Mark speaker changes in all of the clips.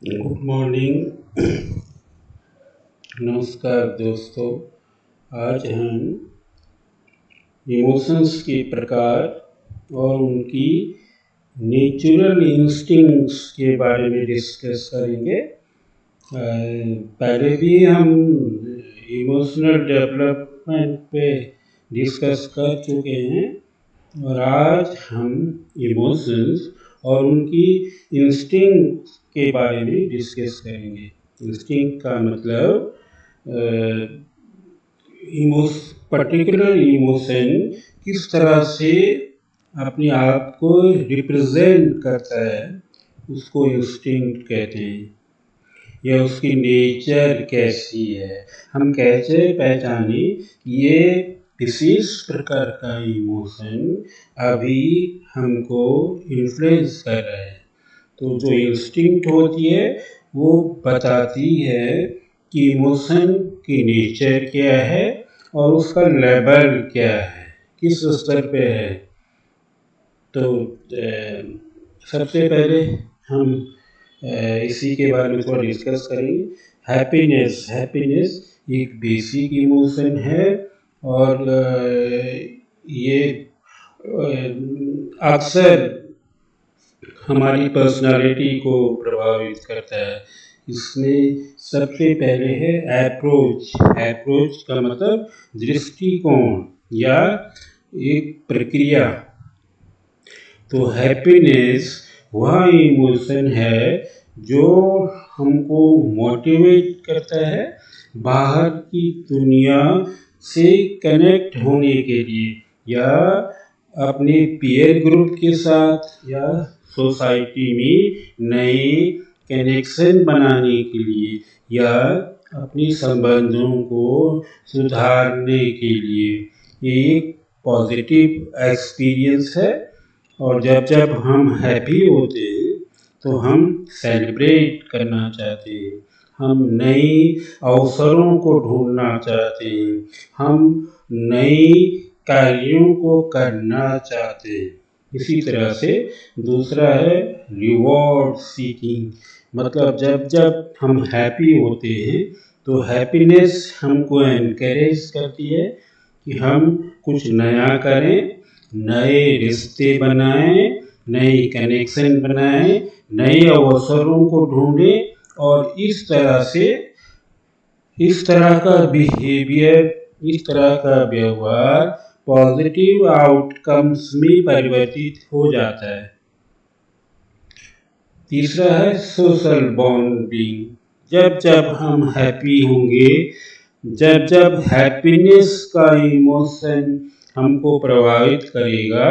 Speaker 1: Good morning. नमस्कार दोस्तों। आज हम इमोशंस के प्रकार और उनकी नेचुरल इंस्टिंक्ट्स के बारे में डिस्कस करेंगे। पहले भी हम इमोशनल डेवलपमेंट पे डिस्कस कर चुके हैं और आज हम इमोशंस और उनकी इंस्टिंक्ट के बारे में डिस्कस करेंगे। इंस्टिंक्ट का मतलब पर्टिकुलर इमोशन किस तरह से अपने आप को रिप्रेजेंट करता है, उसको इंस्टिंक्ट कहते हैं। या उसकी नेचर कैसी है, हम कैसे पहचाने ये विशेष प्रकार का इमोशन अभी हमको इन्फ्लुएंस कर रहा है। तो जो इंस्टिंक्ट होती है वो बताती है कि इमोशन की नेचर क्या है और उसका लेवल क्या है, किस स्तर पे है। तो सबसे पहले हम इसी के बारे में थोड़ा डिस्कस करेंगे। हैप्पीनेस एक बेसिक इमोशन है और ये अक्सर हमारी पर्सनालिटी को प्रभावित करता है। इसमें सबसे पहले है अप्रोच का मतलब दृष्टिकोण या एक प्रक्रिया। तो हैप्पीनेस वह इमोशन है जो हमको मोटिवेट करता है बाहर की दुनिया से कनेक्ट होने के लिए, या अपने पीयर ग्रुप के साथ या सोसाइटी में नए कनेक्शन बनाने के लिए, या अपने संबंधों को सुधारने के लिए। ये एक पॉजिटिव एक्सपीरियंस है। और जब जब हम हैप्पी होते हैं तो हम सेलिब्रेट करना चाहते हैं, हम नए अवसरों को ढूंढना चाहते हैं, हम नए कार्यों को करना चाहते हैं। इसी तरह से दूसरा है रिवॉर्ड सीकिंग। मतलब जब जब हम हैप्पी होते हैं तो हैप्पीनेस हमको एनकरेज करती है कि हम कुछ नया करें, नए रिश्ते बनाएं, नए कनेक्शन बनाएं, नए अवसरों को ढूंढें और इस तरह का बिहेवियर, इस तरह का व्यवहार पॉजिटिव आउटकम्स में परिवर्तित हो जाता है। तीसरा है सोशल बॉन्डिंग। जब जब हम हैप्पी होंगे, जब जब हैप्पीनेस का इमोशन हमको प्रभावित करेगा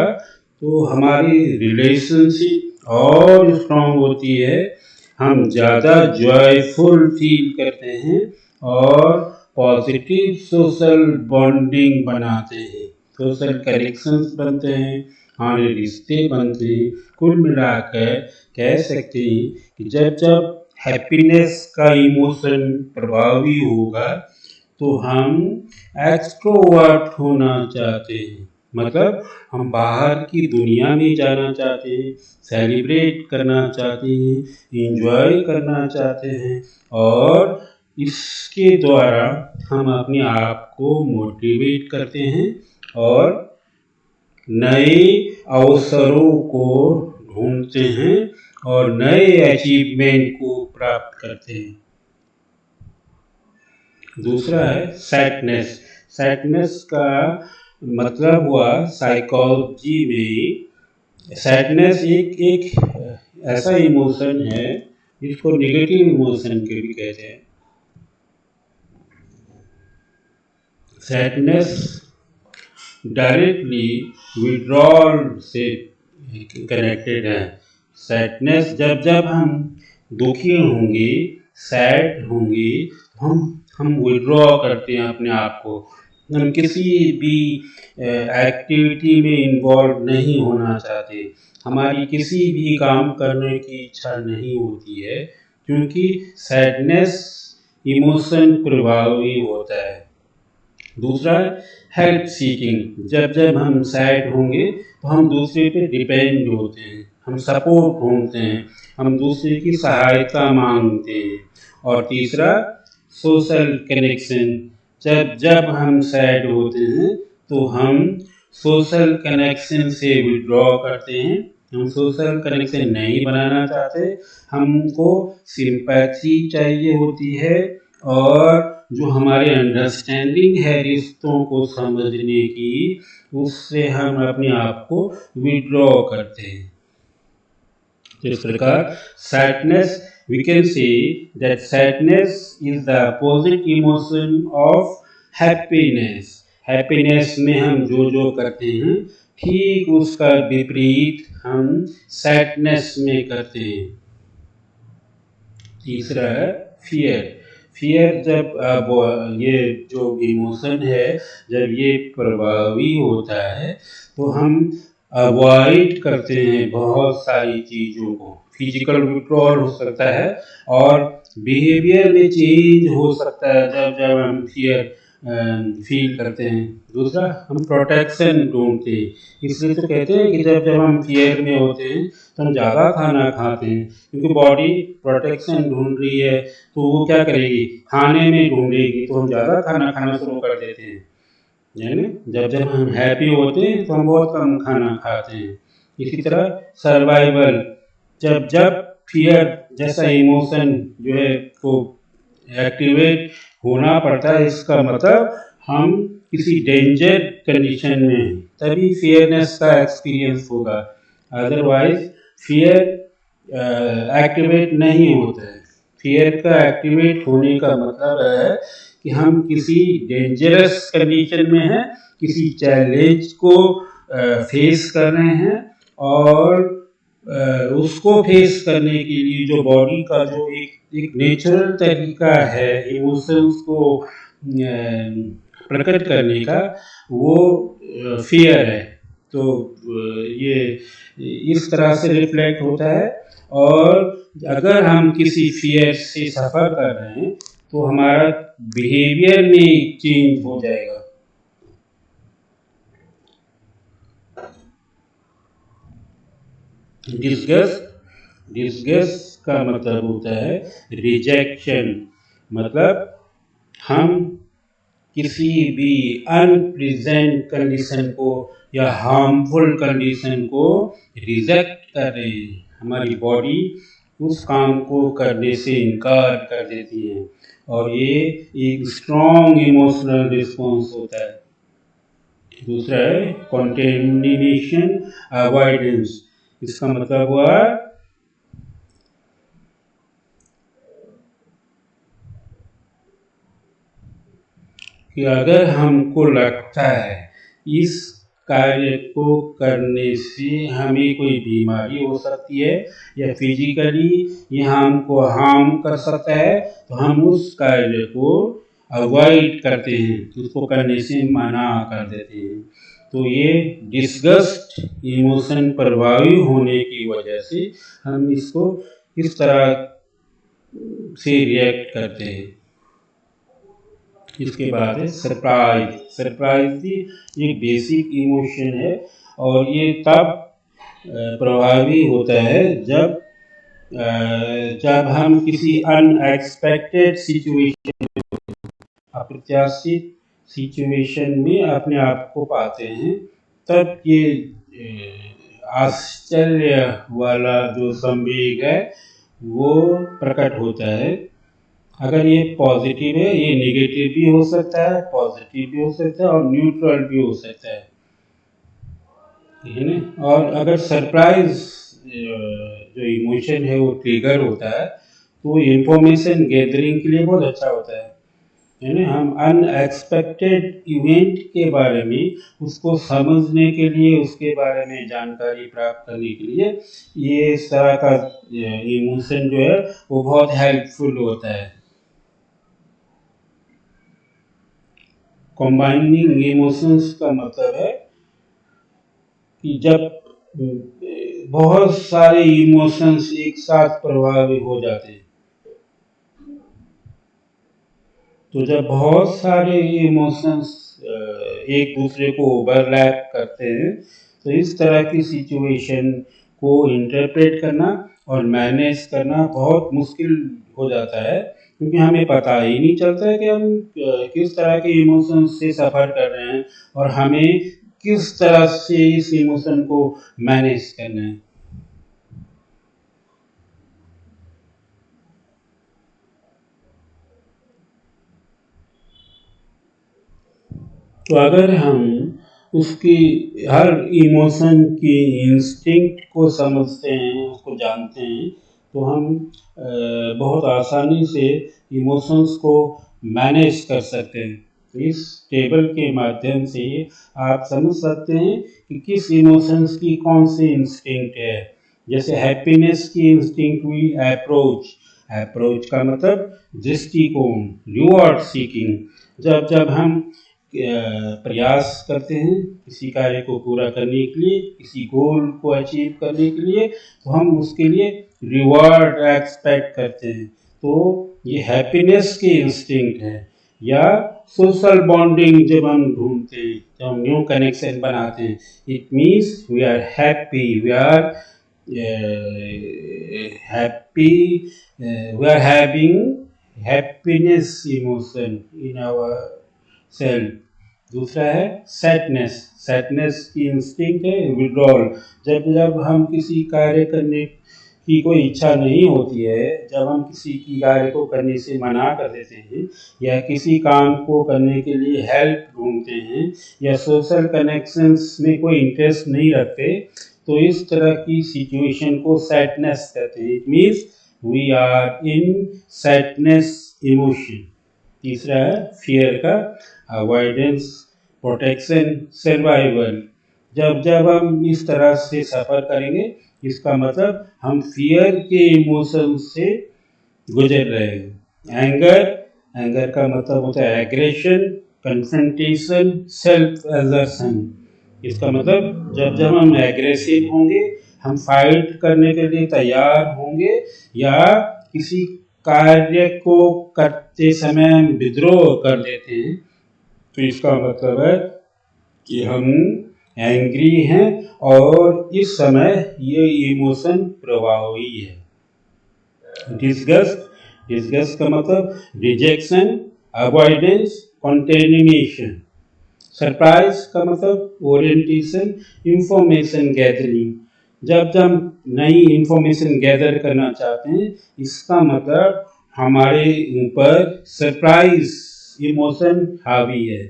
Speaker 1: तो हमारी रिलेशनशिप और स्ट्रांग होती है, हम ज़्यादा जॉयफुल फील करते हैं और पॉजिटिव सोशल बॉन्डिंग बनाते हैं, सोशल कनेक्शंस बनते हैं, हमारे रिश्ते बनते हैं। कुल मिलाकर कह सकते हैं कि जब जब हैप्पीनेस का इमोशन प्रभावी होगा तो हम एक्सट्रोवर्ट होना चाहते हैं। मतलब हम बाहर की दुनिया में जाना चाहते हैं, सेलिब्रेट करना चाहते हैं, एंजॉय करना चाहते हैं और इसके द्वारा हम अपने आप को मोटिवेट करते हैं और नए अवसरों को ढूंढते हैं और नए अचीवमेंट को प्राप्त करते हैं। दूसरा है सैडनेस का मतलब हुआ साइकोलॉजी में सैडनेस एक ऐसा इमोशन है जिसको नेगेटिव इमोशन के भी कहते हैं। सैडनेस डायरेक्टली विड्रॉल से कनेक्टेड है। सैडनेस जब जब हम दुखी होंगे, सैड होंगे, हम विड्रॉ करते हैं अपने आप को, हम किसी भी एक्टिविटी में इन्वॉल्व नहीं होना चाहते, हमारी किसी भी काम करने की इच्छा नहीं होती है, क्योंकि सैडनेस इमोशन प्रभावी होता है। दूसरा हेल्प सीकिंग। जब जब हम सैड होंगे तो हम दूसरे पे डिपेंड होते हैं, हम सपोर्ट ढूंढते हैं, हम दूसरे की सहायता मांगते हैं। और तीसरा सोशल कनेक्शन, जब जब हम सैड होते हैं तो हम सोशल कनेक्शन से विड्रॉ करते हैं, हम सोशल कनेक्शन नहीं बनाना चाहते, हमको सिंपैथी चाहिए होती है और जो हमारे अंडरस्टैंडिंग है रिश्तों को समझने की, उससे हम अपने आप को विड्रॉ करते हैं। इस प्रकार sadness, we can say that sadness is the opposite emotion of happiness. Happiness में हम जो जो करते हैं ठीक उसका विपरीत हम सैडनेस में करते हैं। तीसरा है फियर। फियर जब ये जो इमोशन है जब ये प्रभावी होता है तो हम अवॉइड करते हैं बहुत सारी चीज़ों को। फिजिकल विड्रॉल हो सकता है और बिहेवियर में चेंज हो सकता है जब जब हम फियर फील करते हैं। दूसरा हम प्रोटेक्शन ढूंढते हैं, इसलिए तो कहते हैं कि जब जब हम फियर में होते हैं तो हम ज़्यादा खाना खाते हैं, क्योंकि बॉडी प्रोटेक्शन ढूंढ रही है तो वो क्या करेगी, खाने में ढूंढेगी, तो हम ज़्यादा खाना खाना शुरू कर देते हैं। यानी जब जब हम हैप्पी होते हैं तो हम बहुत कम खाना खाते हैं। इसी तरह सर्वाइवल, जब जब फियर जैसा इमोशन जो है वो एक्टिवेट होना पड़ता है, इसका मतलब हम किसी डेंजर कंडीशन में हैं, तभी फियरनेस का एक्सपीरियंस होगा। अदरवाइज फियर एक्टिवेट नहीं होता है। फियर का एक्टिवेट होने का मतलब है कि हम किसी डेंजरस कंडीशन में हैं, किसी चैलेंज को फेस कर रहे हैं और उसको फेस करने के लिए जो बॉडी का जो एक नेचुरल तरीका है इमोशंस को प्रकट करने का, वो फियर है। तो ये इस तरह से रिफ्लेक्ट होता है। और अगर हम किसी फियर से सफ़र कर रहे हैं तो हमारा बिहेवियर में चेंज हो जाएगा। डिस्गस्ट का मतलब होता है रिजेक्शन, मतलब हम किसी भी अनप्लीजेंट कंडीशन को या हार्मफुल कंडीशन को रिजेक्ट कर रहे हैं। हमारी बॉडी उस काम को करने से इनकार कर देती है और ये एक स्ट्रॉन्ग इमोशनल रिस्पॉन्स होता है। दूसरा है कॉन्टेमिनेशन अवॉइडेंस। इसका मतलब हुआ कि अगर हमको लगता है इस कार्य को करने से हमें कोई बीमारी हो सकती है या फिजिकली ये हमको हार्म कर सकता है, तो हम उस कार्य को अवॉइड करते हैं, उसको करने से मना कर देते हैं। तो ये डिस्गस्ट इमोशन प्रभावी होने की वजह से हम इसको इस तरह से रिएक्ट करते हैं। इसके बाद है सरप्राइज। सरप्राइज भी एक बेसिक इमोशन है और ये तब प्रभावी होता है जब हम किसी अनएक्सपेक्टेड सिचुएशन, अप्रत्याशित सिचुएशन में अपने आप को पाते हैं, तब ये आश्चर्य वाला जो संवेग है वो प्रकट होता है। अगर ये पॉजिटिव है, ये नेगेटिव भी हो सकता है, पॉजिटिव भी हो सकता है और न्यूट्रल भी हो सकता है, ठीक है ना। और अगर सरप्राइज जो इमोशन है वो ट्रिगर होता है तो इंफॉर्मेशन गैदरिंग के लिए बहुत अच्छा होता है ना। हम अनएक्सपेक्टेड इवेंट के बारे में उसको समझने के लिए, उसके बारे में जानकारी प्राप्त करने के लिए ये इस तरह का इमोशन जो है वो बहुत हेल्पफुल होता है। कंबाइनिंग इमोशंस का मतलब है कि जब बहुत सारे इमोशंस एक साथ प्रभावी हो जाते हैं, तो जब बहुत सारे इमोशंस एक दूसरे को ओवरलैप करते हैं तो इस तरह की सिचुएशन को इंटरप्रेट करना और मैनेज करना बहुत मुश्किल हो जाता है, क्योंकि हमें पता ही नहीं चलता है कि हम किस तरह के इमोशंस से सफ़र कर रहे हैं और हमें किस तरह से इस इमोशन को मैनेज करना है। तो अगर हम उसकी हर इमोशन की इंस्टिंक्ट को समझते हैं, उसको जानते हैं, तो हम बहुत आसानी से इमोशंस को मैनेज कर सकते हैं। तो इस टेबल के माध्यम से आप समझ सकते हैं कि किस इमोशंस की कौन सी इंस्टिंक्ट है। जैसे हैप्पीनेस की इंस्टिंक्ट हुई अप्रोच। अप्रोच का मतलब दृष्टिकोण, रिवॉर्ड सीकिंग। जब जब हम प्रयास करते हैं किसी कार्य को पूरा करने के लिए, किसी गोल को अचीव करने के लिए, तो हम उसके लिए रिवॉर्ड एक्सपेक्ट करते हैं। तो ये हैप्पीनेस की इंस्टिंक्ट है। या सोशल बॉन्डिंग जब हम ढूंढते हैं, जब हम न्यू कनेक्शन बनाते हैं, it means we are happy, we are happy, we are having happiness emotion in our self. दूसरा है सैडनेस। सैडनेस की इंस्टिंक्ट है विड्रॉल। जब जब हम किसी कार्य करने की कोई इच्छा नहीं होती है, जब हम किसी की कार्य को करने से मना कर देते हैं, या किसी काम को करने के लिए हेल्प ढूंढते हैं, या सोशल कनेक्शंस में कोई इंटरेस्ट नहीं रखते, तो इस तरह की सिचुएशन को सैडनेस कहते हैं। It means we are in sadness emotion. तीसरा है फियर का अवॉइडेंस, प्रोटेक्शन, सर्वाइवल। जब जब हम इस तरह से सफ़र करेंगे, इसका मतलब हम फियर के इमोशन से गुजर रहे हैं। एंगर, एंगर का मतलब होता है एग्रेशन, कन्फ्रंटेशन, सेल्फ एजर्शन। इसका मतलब जब जब हम एग्रेसिव होंगे, हम फाइट करने के लिए तैयार होंगे, या किसी कार्य को करते समय हम विद्रोह कर लेते हैं, तो इसका मतलब है कि हम एंग्री हैं और इस समय ये इमोशन प्रभावी है। डिस्गस्ट, डिस्गस्ट का मतलब रिजेक्शन, अवॉइडेंस, कॉन्टेमिनेशन। सरप्राइज का मतलब ओरिएंटेशन, इंफॉर्मेशन गैदरिंग। जब जब नई इंफॉर्मेशन गैदर करना चाहते हैं, इसका मतलब हमारे ऊपर सरप्राइज इमोशन हावी है।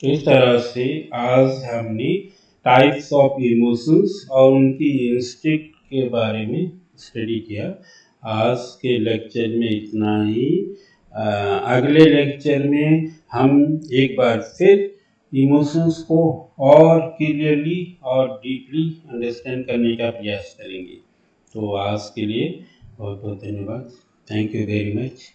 Speaker 1: तो इस तरह से आज हमने टाइप्स ऑफ इमोशंस और उनकी इंस्टिंक्ट के बारे में स्टडी किया। आज के लेक्चर में इतना ही। अगले लेक्चर में हम एक बार फिर इमोशंस को और क्लियरली और डीपली अंडरस्टैंड करने का प्रयास करेंगे। तो आज के लिए बहुत बहुत धन्यवाद। Thank you very much.